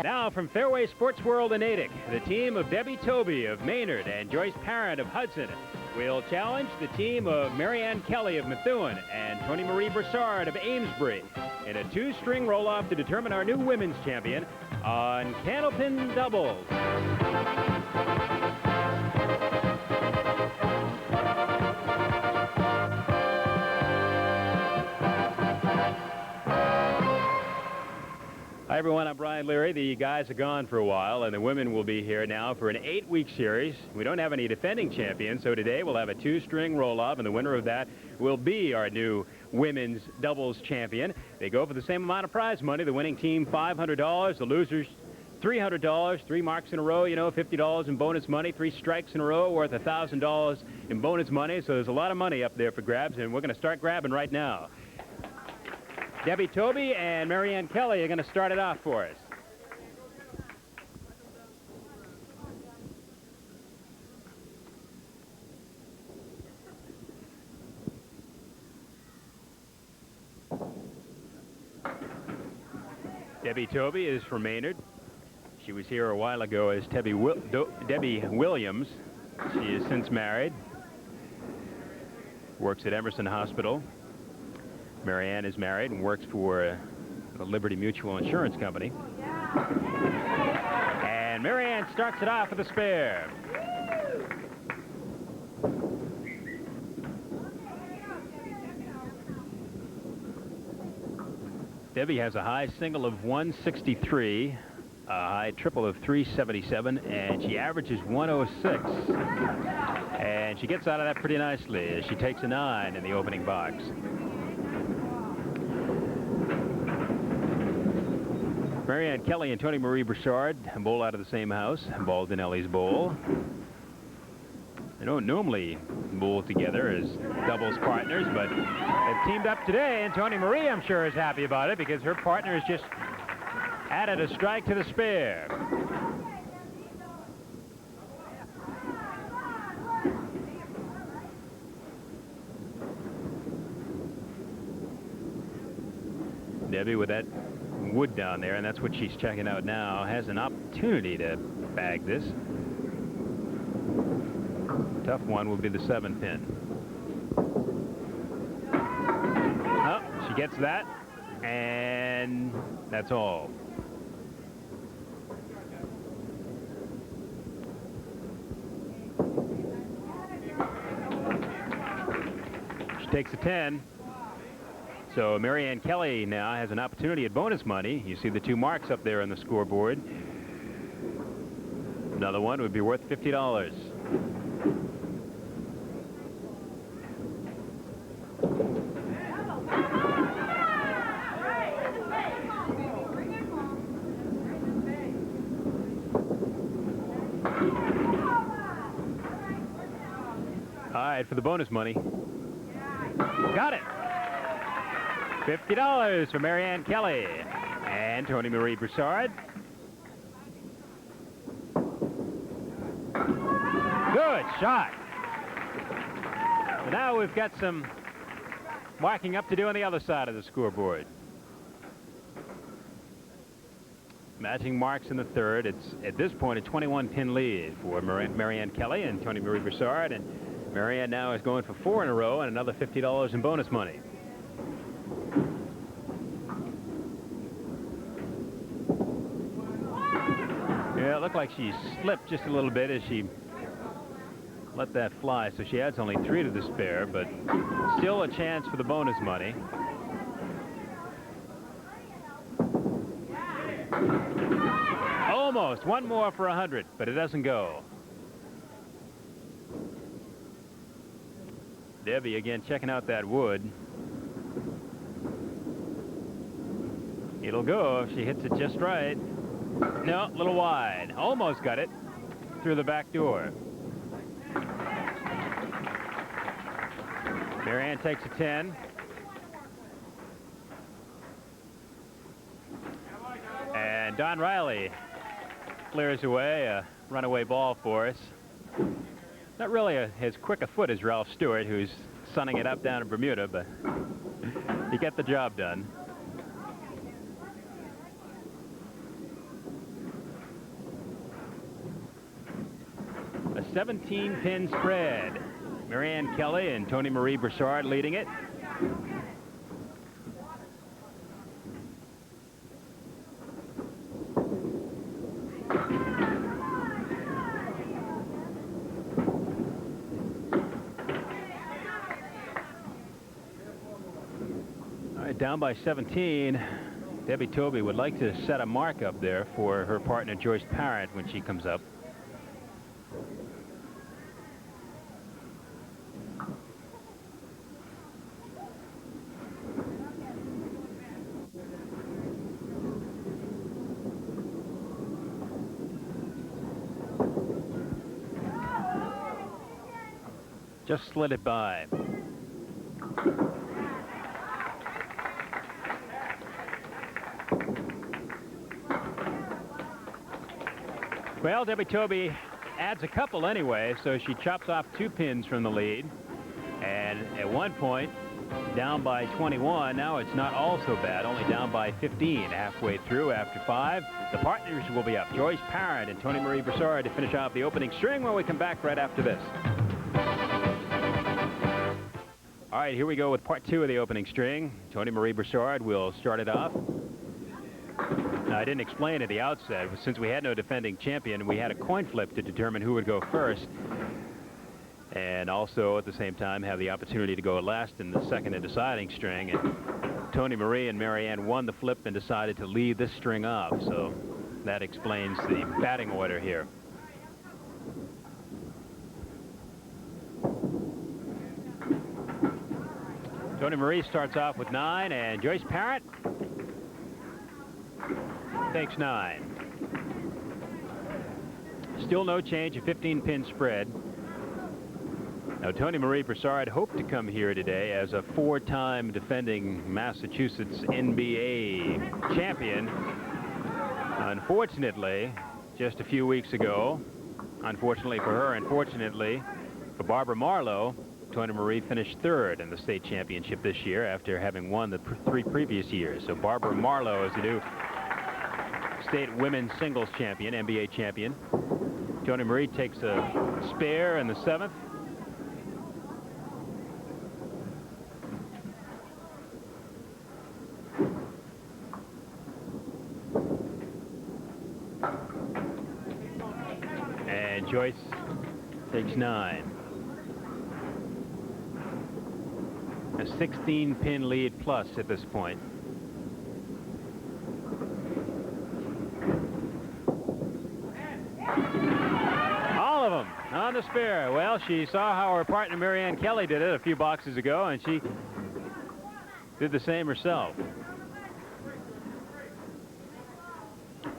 Now from Fairway Sports World in Natick, the team of Debbie Tobey of Maynard and Joyce Parent of Hudson will challenge the team of Marianne Kelly of Methuen and Toni-Marie Baldinelli of Amesbury in a two-string roll-off to determine our new women's champion on Candlepin Doubles. Hi everyone, I'm Brian Leary. The guys are gone for a while and the women will be here now for an 8-week series. We don't have any defending champions, so today we'll have a two-string roll-off and the winner of that will be our new women's doubles champion. They go for the same amount of prize money. The winning team $500, the losers $300, 3 marks in a row, you know, $50 in bonus money, 3 strikes in a row worth $1,000 in bonus money. So there's a lot of money up there for grabs and we're going to start grabbing right now. Debbie Tobey and Marianne Kelly are going to start it off for us. Debbie Tobey is from Maynard. She was here a while ago as Debbie Williams. She is since married. Works at Emerson Hospital. Marianne is married and works for the Liberty Mutual Insurance Company. And Marianne starts it off with a spare. Debbie has a high single of 163, a high triple of 377, and she averages 106. And she gets out of that pretty nicely as she takes a 9 in the opening box. Marianne Kelly and Toni-Marie Baldinelli bowl out of the same house, Baldinelli's bowl. They don't normally bowl together as doubles partners, but they've teamed up today, and Toni-Marie, I'm sure, is happy about it because her partner has just added a strike to the spare. Debbie with that wood down there, and that's what she's checking out now, has an opportunity to bag this. Tough one will be the 7-pin. Oh, she gets that, and that's all. She takes a 10. So Marianne Kelly now has an opportunity at bonus money. You see the 2 marks up there on the scoreboard. Another one would be worth $50. All right, for the bonus money. Got it. $50 for Marianne Kelly and Toni-Marie Baldinelli. Good shot. So now we've got some marking up to do on the other side of the scoreboard. Matching marks in the third. It's at this point a 21-pin lead for Marianne Kelly and Toni-Marie Baldinelli, and Marianne now is going for 4 in a row and another $50 in bonus money. Yeah, it looked like she slipped just a little bit as she let that fly, so she adds only 3 to the spare, but still a chance for the bonus money. Almost. One more for 100, but it doesn't go. Debbie again checking out that wood. It'll go if she hits it just right. No, a little wide. Almost got it through the back door. Marianne takes a 10. And Don Riley clears away a runaway ball for us. Not really as quick a foot as Ralph Stewart, who's sunning it up down in Bermuda, but he got the job done. 17-pin spread. Marianne Kelly and Toni-Marie Broussard leading it. All right, down by 17. Debbie Tobey would like to set a mark up there for her partner Joyce Parent when she comes up. Just slid it by. Well, Debbie Tobey adds a couple anyway, so she chops off 2 pins from the lead. And at one point, down by 21. Now it's not all so bad, only down by 15 halfway through after 5. The partners will be up. Joyce Parent and Toni-Marie Broussard to finish off the opening string when we come back right after this. All right, here we go with part 2 of the opening string. Toni-Marie Broussard will start it off. Now, I didn't explain at the outset, since we had no defending champion, we had a coin flip to determine who would go first. And also, at the same time, have the opportunity to go last in the second and deciding string. And Toni-Marie and Marianne won the flip and decided to lead this string off. So that explains the batting order here. Toni-Marie starts off with 9, and Joyce Parent takes 9. Still no change, a 15-pin spread. Now, Toni-Marie Broussard hoped to come here today as a 4-time defending Massachusetts NBA champion. Unfortunately, just a few weeks ago, unfortunately for her, unfortunately for Barbara Marlowe, Toni-Marie finished 3rd in the state championship this year after having won the 3 previous years. So Barbara Marlowe is the new state women's singles champion, NBA champion. Toni-Marie takes a spare in the 7th. And Joyce takes 9. A 16-pin lead plus at this point. All of them on the spare. Well, she saw how her partner Marianne Kelly did it a few boxes ago, and she did the same herself.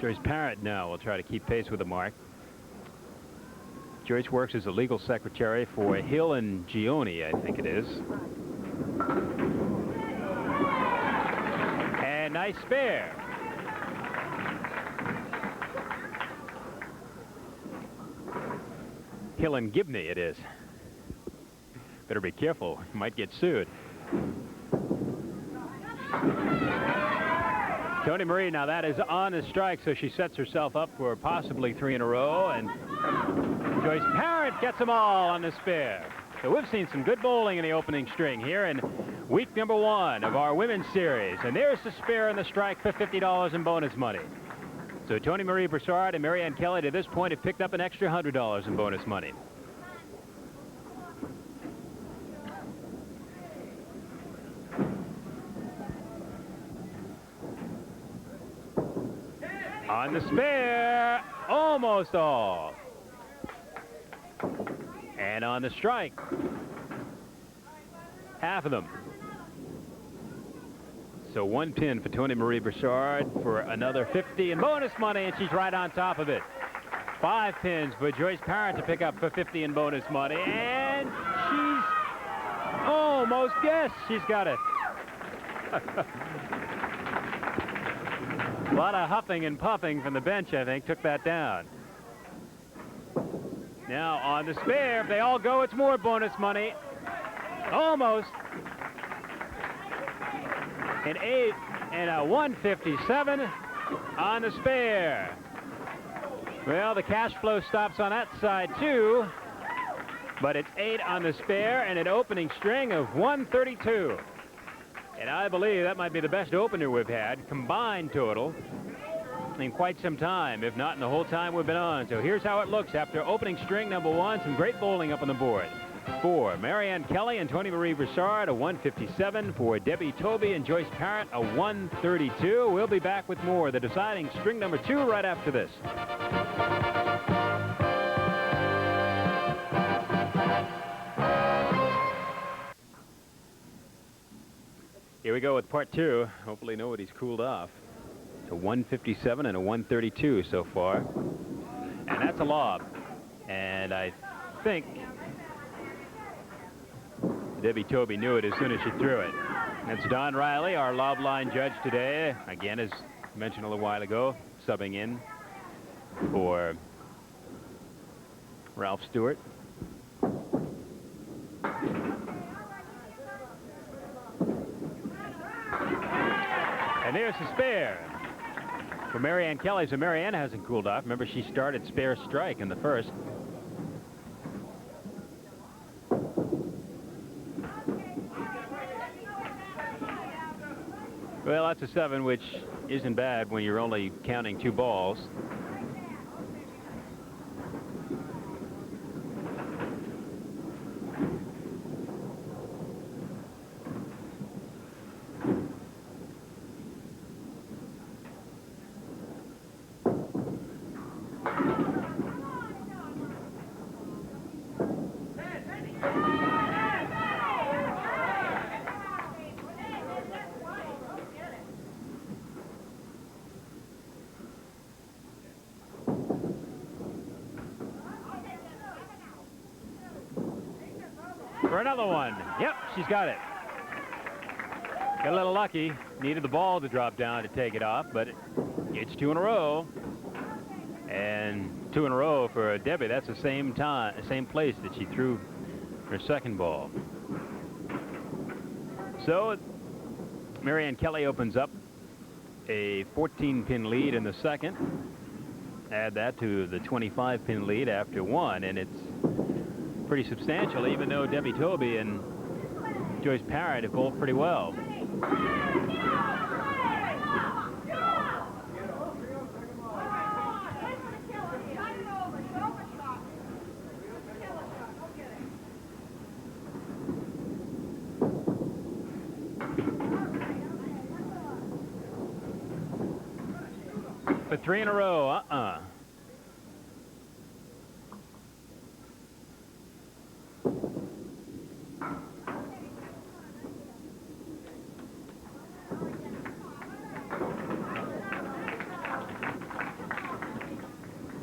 Joyce Parent now will try to keep pace with the mark. Joyce works as a legal secretary for Hill and Gioni, I think it is. And nice spare. Hill and Gibney it is. Better be careful, you might get sued. Toni-Marie, now that is on the strike, so she sets herself up for possibly 3 in a row, and Joyce Parent gets them all on the spare. So we've seen some good bowling in the opening string here in week number 1 of our women's series. And there's the spare and the strike for $50 in bonus money. So Toni-Marie Broussard and Marianne Kelly to this point have picked up an extra $100 in bonus money. On the spare, almost all. And on the strike, half of them. So 1 pin for Toni-Marie Broussard for another 50 in bonus money, and she's right on top of it. 5 pins for Joyce Parent to pick up for 50 in bonus money, and she's almost guessed. She's got it. A lot of huffing and puffing from the bench, I think, took that down. Now on the spare, if they all go, it's more bonus money. Almost. An 8 and a 157 on the spare. Well, the cash flow stops on that side, too. But it's 8 on the spare and an opening string of 132. And I believe that might be the best opener we've had, combined total, in quite some time, if not in the whole time we've been on. So here's how it looks after opening string number 1. Some great bowling up on the board. For Marianne Kelly and Toni-Marie Baldinelli, a 157. For Debbie Tobey and Joyce Parent, a 132. We'll be back with more. The deciding string number 2 right after this. Here we go with part 2. Hopefully nobody's cooled off. It's a 157 and a 132 so far. And that's a lob. And I think Debbie Tobey knew it as soon as she threw it. That's Don Riley, our lob line judge today. Again, as mentioned a little while ago, subbing in for Ralph Stewart. And there's the spare for Marianne Kelly. So Marianne hasn't cooled off. Remember, she started spare strike in the first. Well, that's a 7, which isn't bad when you're only counting 2 balls. For another one. Yep, she's got it. Got a little lucky. Needed the ball to drop down to take it off, but it's 2 in a row. And 2 in a row for Debbie. That's the same place that she threw her second ball. So Marianne Kelly opens up a 14-pin lead in the second. Add that to the 25-pin lead after 1, and it's pretty substantial, even though Debbie Tobey and Joyce Parent have bowled pretty well. For 3 in a row,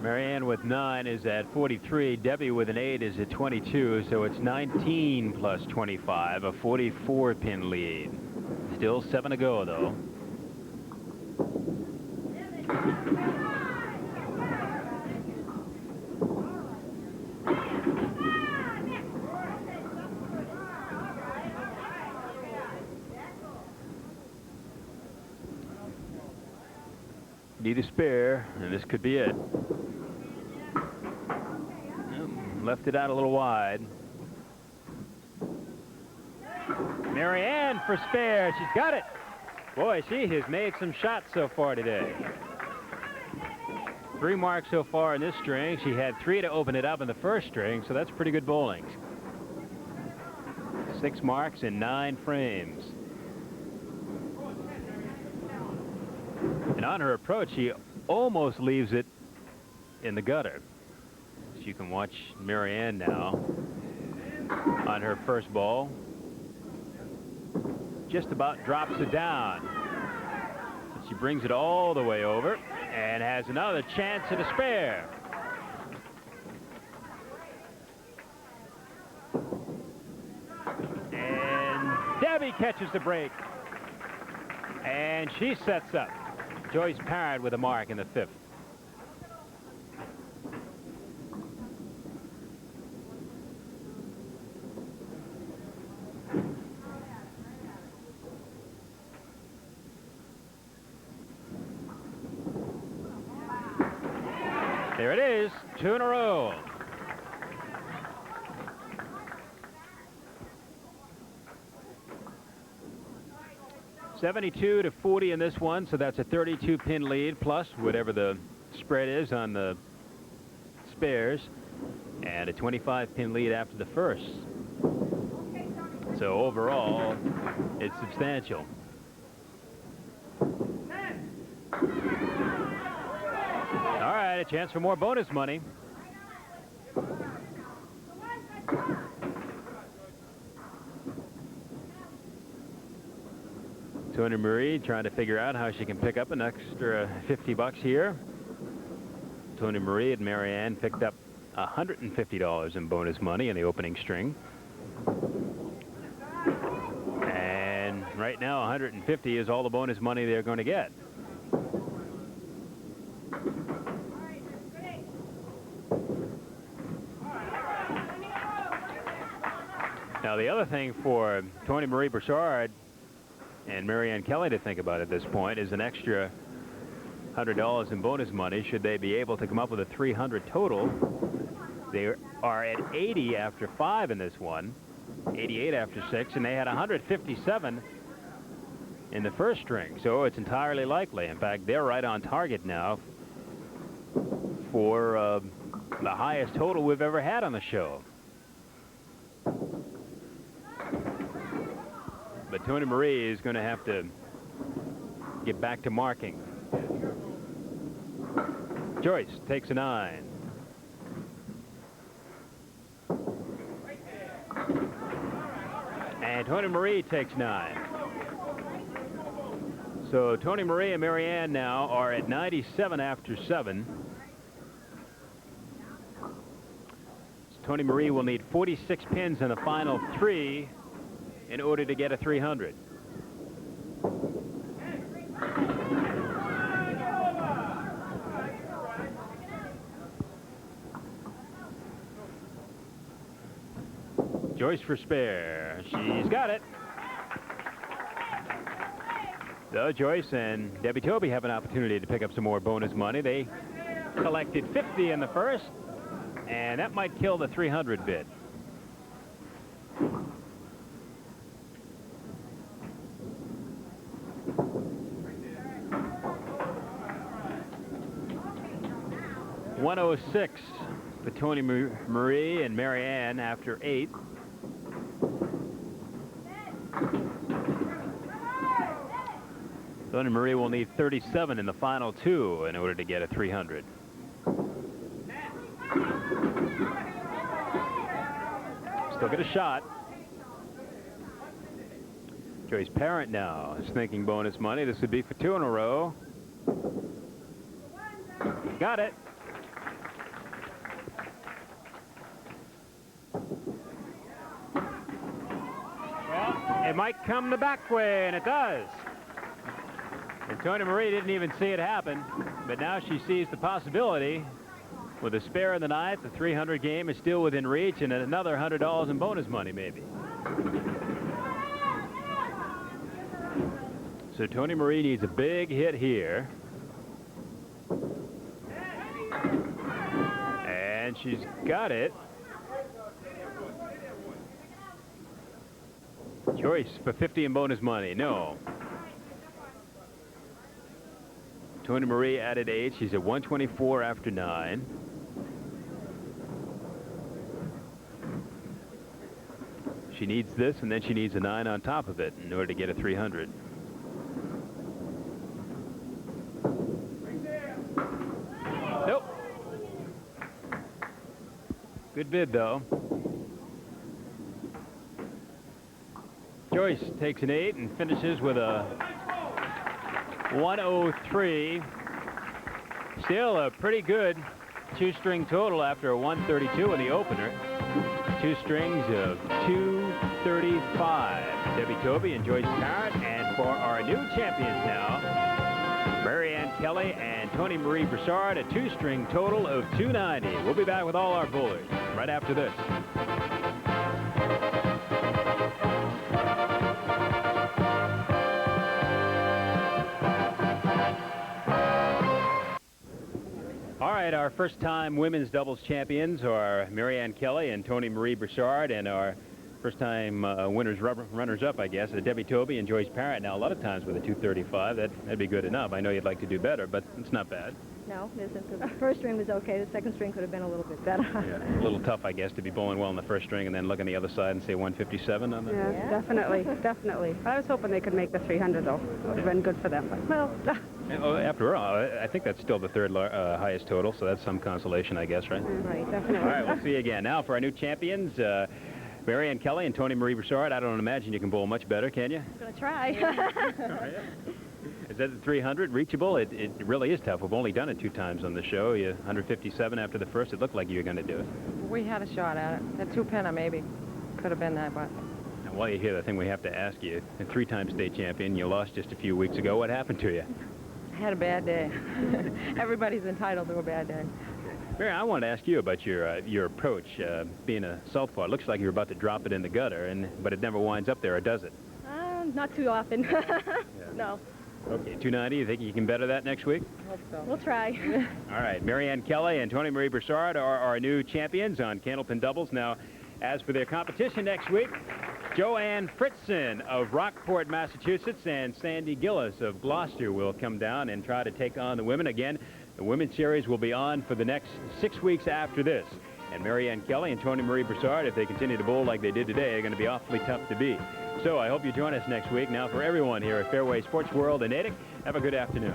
Marianne with 9 is at 43. Debbie with an 8 is at 22. So it's 19 plus 25, a 44-pin lead. Still 7 to go, though. Need a spare, and this could be it. Left it out a little wide. Marianne for spare. She's got it. Boy, she has made some shots so far today. 3 marks so far in this string. She had 3 to open it up in the first string, so that's pretty good bowling. 6 marks in 9 frames. And on her approach, she almost leaves it in the gutter. So you can watch Marianne now on her first ball. Just about drops it down. But she brings it all the way over and has another chance at a spare. And Debbie catches the break. And she sets up Joyce Parent with a mark in the 5th. There it is, 2 in a row. $72-40 in this one, so that's a 32-pin lead, plus whatever the spread is on the spares, and a 25-pin lead after the first. So overall, it's substantial. All right, a chance for more bonus money. Toni-Marie trying to figure out how she can pick up an extra $50 here. Toni-Marie and Marianne picked up $150 in bonus money in the opening string. And right now, $150 is all the bonus money they're going to get. Now, the other thing for Toni-Marie Broussard and Marianne Kelly to think about at this point is an extra $100 in bonus money should they be able to come up with a 300 total. They are at 80 after 5 in this one, 88 after 6, and they had 157 in the first string, so it's entirely likely. In fact, they're right on target now for the highest total we've ever had on the show. But Toni-Marie is going to have to get back to marking. Joyce takes a 9. And Toni-Marie takes 9. So Toni-Marie and Marianne now are at 97 after 7. So Toni-Marie will need 46 pins in the final 3 in order to get a 300. Joyce for spare. She's got it. So Joyce and Debbie Tobey have an opportunity to pick up some more bonus money. They collected 50 in the first, and that might kill the 300 bid. $106 for Toni-Marie and Marianne after 8. Toni-Marie will need 37 in the final 2 in order to get a 300. Still get a shot. Joyce Parent now is thinking bonus money. This would be for 2 in a row. Got it. It might come the back way, and it does. And Toni-Marie didn't even see it happen, but now she sees the possibility. With a spare in the ninth, the 300 game is still within reach, and another $100 in bonus money, maybe. So Toni-Marie needs a big hit here. And she's got it. Joyce for 50 in bonus money. No. Toni-Marie added 8. She's at 124 after 9. She needs this, and then she needs a 9 on top of it in order to get a 300. Nope. Good bid, though. Joyce takes an 8 and finishes with a 103. Still a pretty good 2-string total after a 132 in the opener. 2 strings of 235. Debbie Tobey and Joyce Parent. And for our new champions now, Marianne Kelly and Toni-Marie Broussard, a 2-string total of 290. We'll be back with all our bowlers right after this. All right, our first-time women's doubles champions are Marianne Kelly and Toni-Marie Baldinelli, and our first-time runners-up, I guess, Debbie Tobey and Joyce Parent. Now, a lot of times with a 235, that'd be good enough. I know you'd like to do better, but it's not bad. No, it isn't. The first string was okay. The second string could have been a little bit better. Yeah, a little tough, I guess, to be bowling well on the first string and then look on the other side and say 157 on the... Yeah, definitely, definitely. I was hoping they could make the 300, though. It would have been good for them. But, well, after all, I think that's still the third highest total, so that's some consolation, I guess, right? Right, definitely. All right, we'll see you again. Now, for our new champions, Marianne Kelly and Toni-Marie Baldinelli. I don't imagine you can bowl much better, can you? I'm going to try. Is that the 300 reachable? It really is tough. We've only done it 2 times on the show. You 157 after the first. It looked like you were going to do it. We had a shot at it. That 2-pinner maybe could have been that, but... Now, while you're here, the thing we have to ask you, a 3-time state champion, you lost just a few weeks ago. What happened to you? I had a bad day. Everybody's entitled to a bad day. Mary, I want to ask you about your approach, being a southpaw. It looks like you're about to drop it in the gutter, but it never winds up there, or does it? Not too often. No. Okay, 290. You think you can better that next week? Hope so. We'll try. All right, Marianne Kelly and Toni-Marie Baldinelli are our new champions on Candlepin Doubles. Now, as for their competition next week, Joanne Fritzen of Rockport, Massachusetts, and Sandy Gillis of Gloucester will come down and try to take on the women again. The women's series will be on for the next 6 weeks after this. And Marianne Kelly and Toni-Marie Baldinelli, if they continue to bowl like they did today, are going to be awfully tough to beat. So I hope you join us next week. Now, for everyone here at Fairway Sports World in Natick, have a good afternoon.